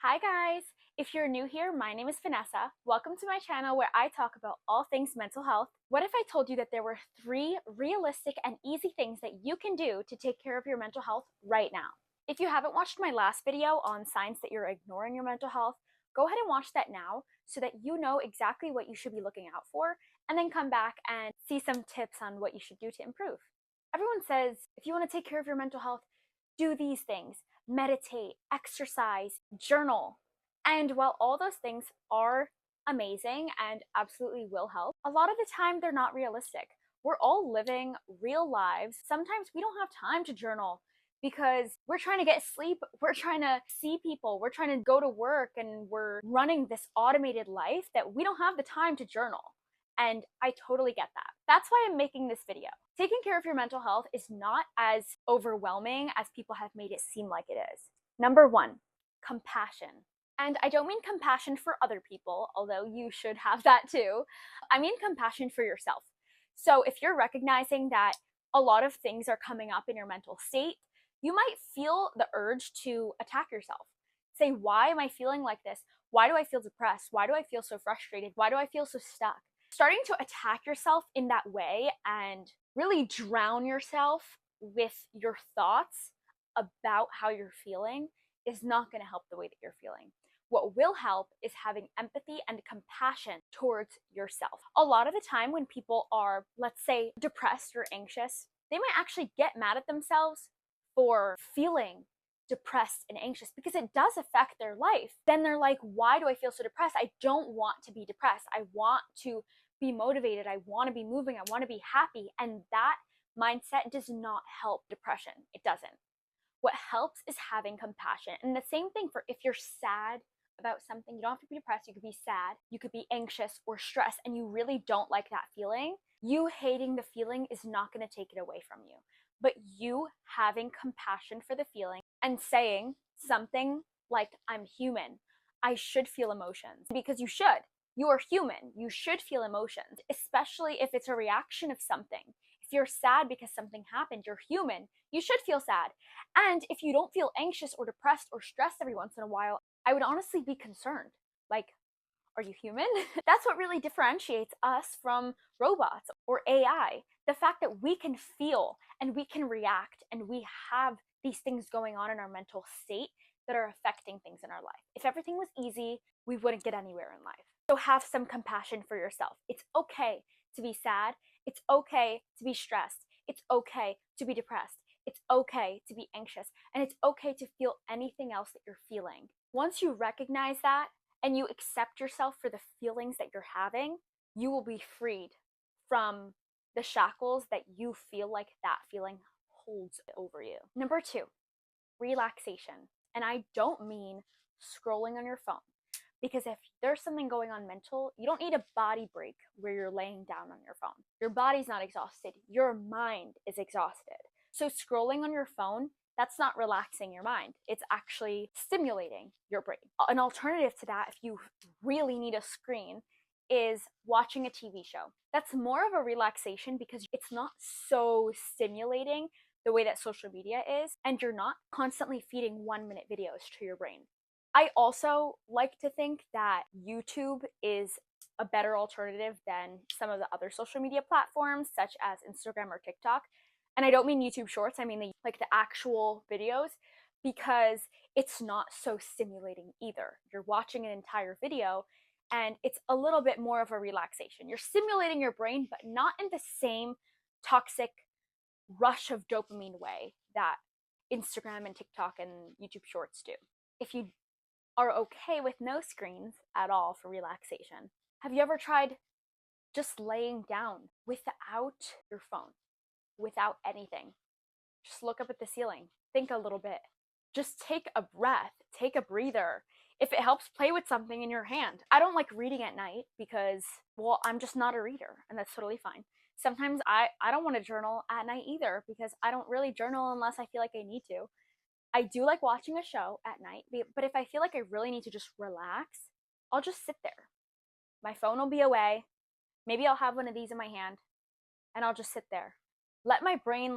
Hi guys! If you're new here, my name is Vanessa. Welcome to my channel where I talk about all things mental health. What if I told you that there were 3 realistic and easy things that you can do to take care of your mental health right now? If you haven't watched my last video on signs that you're ignoring your mental health, go ahead and watch that now so that you know exactly what you should be looking out for, and then come back and see some tips on what you should do to improve. Everyone says if you want to take care of your mental health, do these things: meditate, exercise, journal. And while all those things are amazing and absolutely will help, a lot of the time they're not realistic. We're all living real lives. Sometimes we don't have time to journal because we're trying to get sleep, we're trying to see people, we're trying to go to work, and we're running this automated life that we don't have the time to journal. And I totally get that. That's why I'm making this video. Taking care of your mental health is not as overwhelming as people have made it seem like it is. Number 1, compassion. And I don't mean compassion for other people, although you should have that too. I mean compassion for yourself. So if you're recognizing that a lot of things are coming up in your mental state, you might feel the urge to attack yourself. Say, why am I feeling like this? Why do I feel depressed? Why do I feel so frustrated? Why do I feel so stuck? Starting to attack yourself in that way and really drown yourself with your thoughts about how you're feeling is not going to help the way that you're feeling. What will help is having empathy and compassion towards yourself. A lot of the time when people are, let's say, depressed or anxious, they might actually get mad at themselves for feeling depressed and anxious because it does affect their life. Then they're like, why do I feel so depressed? I don't want to be depressed. I want to be motivated. I want to be moving. I want to be happy. And that mindset does not help depression. It doesn't. What helps is having compassion. And the same thing for if you're sad about something, you don't have to be depressed. You could be sad, you could be anxious or stressed, and you really don't like that feeling. You hating the feeling is not going to take it away from you. But you having compassion for the feeling and saying something like, I'm human, I should feel emotions, because you should. You are human. You should feel emotions, especially if it's a reaction of something. If you're sad because something happened, you're human. You should feel sad. And if you don't feel anxious or depressed or stressed every once in a while, I would honestly be concerned. Like, are you human? That's what really differentiates us from robots or AI. The fact that we can feel and we can react and we have these things going on in our mental state that are affecting things in our life. If everything was easy, we wouldn't get anywhere in life. So have some compassion for yourself. It's okay to be sad. It's okay to be stressed. It's okay to be depressed. It's okay to be anxious. And it's okay to feel anything else that you're feeling. Once you recognize that and you accept yourself for the feelings that you're having, you will be freed from the shackles that you feel like that feeling holds over you. Number 2, relaxation. And I don't mean scrolling on your phone. Because if there's something going on mental, you don't need a body break where you're laying down on your phone. Your body's not exhausted. Your mind is exhausted. So scrolling on your phone, that's not relaxing your mind. It's actually stimulating your brain. An alternative to that, if you really need a screen, is watching a TV show. That's more of a relaxation because it's not so stimulating the way that social media is, and you're not constantly feeding 1-minute videos to your brain. I also like to think that YouTube is a better alternative than some of the other social media platforms, such as Instagram or TikTok. And I don't mean YouTube Shorts, I mean the actual videos, because it's not so stimulating either. You're watching an entire video and it's a little bit more of a relaxation. You're stimulating your brain, but not in the same toxic rush of dopamine way that Instagram and TikTok and YouTube Shorts do. If you are okay with no screens at all for relaxation, have you ever tried just laying down without your phone, without anything? Just look up at the ceiling, think a little bit, just take a breath, take a breather. If it helps, play with something in your hand. I don't like reading at night because, well, I'm just not a reader, and that's totally fine. Sometimes I don't want to journal at night either because I don't really journal unless I feel like I need to. I do like watching a show at night, but if I feel like I really need to just relax, I'll just sit there. My phone will be away. Maybe I'll have one of these in my hand and I'll just sit there. Let my brain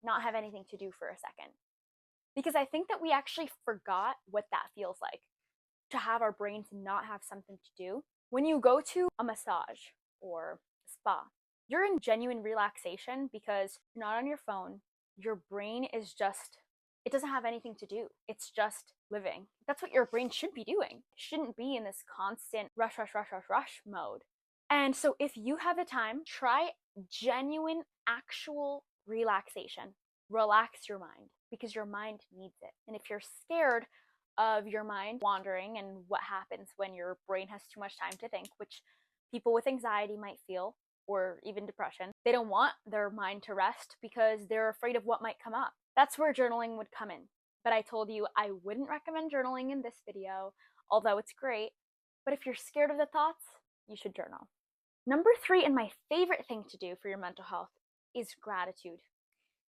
not have anything to do for a second. Because I think that we actually forgot what that feels like. have our brains not have something to do. When you go to a massage or a spa, you're in genuine relaxation because you're not on your phone. Your brain is just, it doesn't have anything to do. It's just living. That's what your brain should be doing. It shouldn't be in this constant rush, rush, rush, rush, rush mode. And so if you have the time, try genuine, actual relaxation. Relax your mind because your mind needs it. And if you're scared of your mind wandering and what happens when your brain has too much time to think, which people with anxiety might feel, or even depression, they don't want their mind to rest because they're afraid of what might come up. That's where journaling would come in. But I told you I wouldn't recommend journaling in this video, although it's great. But if you're scared of the thoughts, you should journal. Number 3, and my favorite thing to do for your mental health, is gratitude.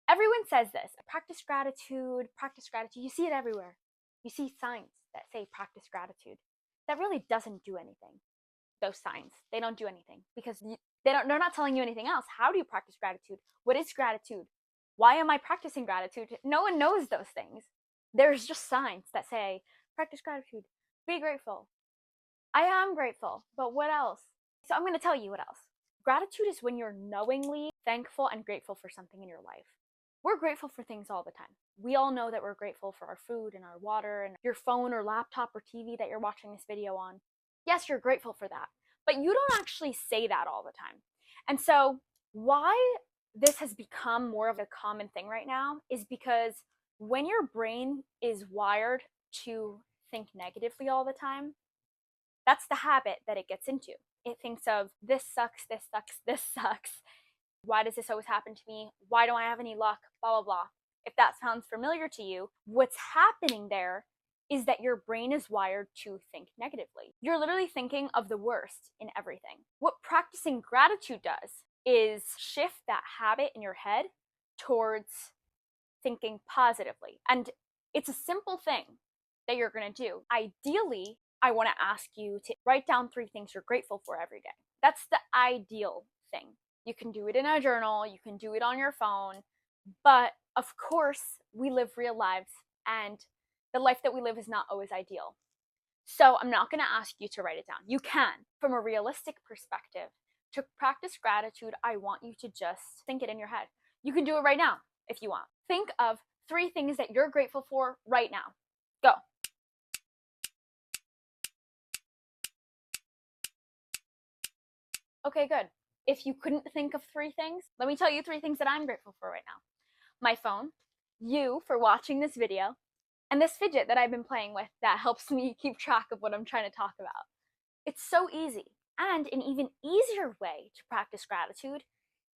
Everyone says this, practice gratitude, practice gratitude. You see it everywhere. You see signs that say practice gratitude. That really doesn't do anything. Those signs, they don't do anything because they're not telling you anything else. How do you practice gratitude? What is gratitude? Why am I practicing gratitude? No one knows those things. There's just signs that say practice gratitude, be grateful. I am grateful, but what else? So I'm going to tell you what else. Gratitude is when you're knowingly thankful and grateful for something in your life. We're grateful for things all the time. We all know that we're grateful for our food and our water and your phone or laptop or TV that you're watching this video on. Yes, you're grateful for that, but you don't actually say that all the time. And so why this has become more of a common thing right now is because when your brain is wired to think negatively all the time, that's the habit that it gets into. It thinks of this sucks, this sucks, this sucks. Why does this always happen to me? Why don't I have any luck? Blah, blah, blah. If that sounds familiar to you, what's happening there is that your brain is wired to think negatively. You're literally thinking of the worst in everything. What practicing gratitude does is shift that habit in your head towards thinking positively. And it's a simple thing that you're going to do. Ideally, I want to ask you to write down 3 things you're grateful for every day. That's the ideal thing. You can do it in a journal, you can do it on your phone, but of course, we live real lives, and the life that we live is not always ideal. So I'm not going to ask you to write it down. You can. From a realistic perspective, to practice gratitude, I want you to just think it in your head. You can do it right now if you want. Think of 3 things that you're grateful for right now. Go. Okay, good. If you couldn't think of 3 things, let me tell you 3 things that I'm grateful for right now. My phone, you for watching this video, and this fidget that I've been playing with that helps me keep track of what I'm trying to talk about. It's so easy. And an even easier way to practice gratitude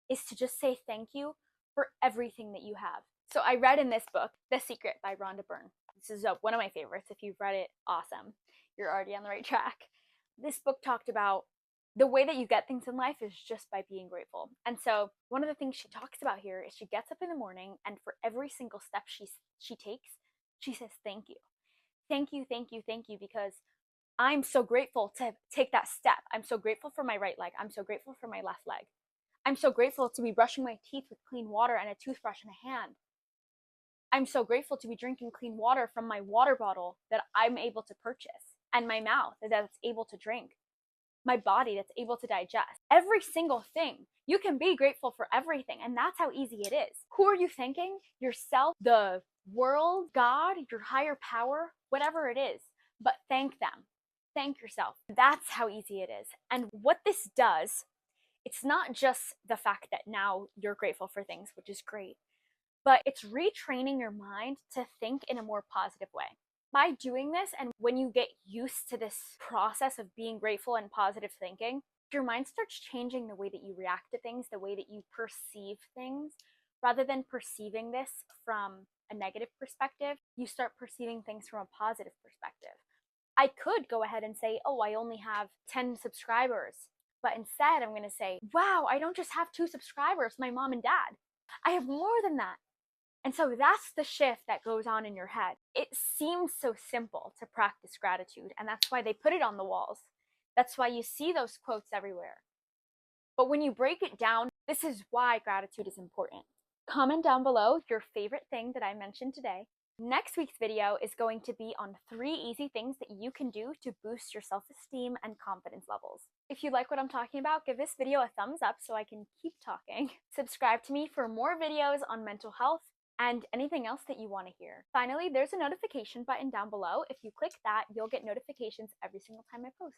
is to just say thank you for everything that you have. So I read in this book, The Secret by Rhonda Byrne. This is one of my favorites. If you've read it, awesome. You're already on the right track. This book talked about the way that you get things in life is just by being grateful. And so one of the things she talks about here is she gets up in the morning, and for every single step she takes, she says, thank you. Thank you, thank you, thank you, because I'm so grateful to take that step. I'm so grateful for my right leg. I'm so grateful for my left leg. I'm so grateful to be brushing my teeth with clean water and a toothbrush in a hand. I'm so grateful to be drinking clean water from my water bottle that I'm able to purchase, and my mouth that's able to drink, my body that's able to digest. Every single thing. You can be grateful for everything, and that's how easy it is. Who are you thanking? Yourself, the world, God, your higher power, whatever it is. But thank them. Thank yourself. That's how easy it is. And what this does, it's not just the fact that now you're grateful for things, which is great, but it's retraining your mind to think in a more positive way. By doing this, and when you get used to this process of being grateful and positive thinking, your mind starts changing the way that you react to things, the way that you perceive things. Rather than perceiving this from a negative perspective, you start perceiving things from a positive perspective. I could go ahead and say, oh, I only have 10 subscribers. But instead, I'm going to say, wow, I don't just have 2 subscribers, my mom and dad. I have more than that. And so that's the shift that goes on in your head. It seems so simple to practice gratitude, and that's why they put it on the walls. That's why you see those quotes everywhere. But when you break it down, this is why gratitude is important. Comment down below your favorite thing that I mentioned today. Next week's video is going to be on 3 easy things that you can do to boost your self-esteem and confidence levels. If you like what I'm talking about, give this video a thumbs up so I can keep talking. Subscribe to me for more videos on mental health and anything else that you want to hear. Finally, there's a notification button down below. If you click that, you'll get notifications every single time I post.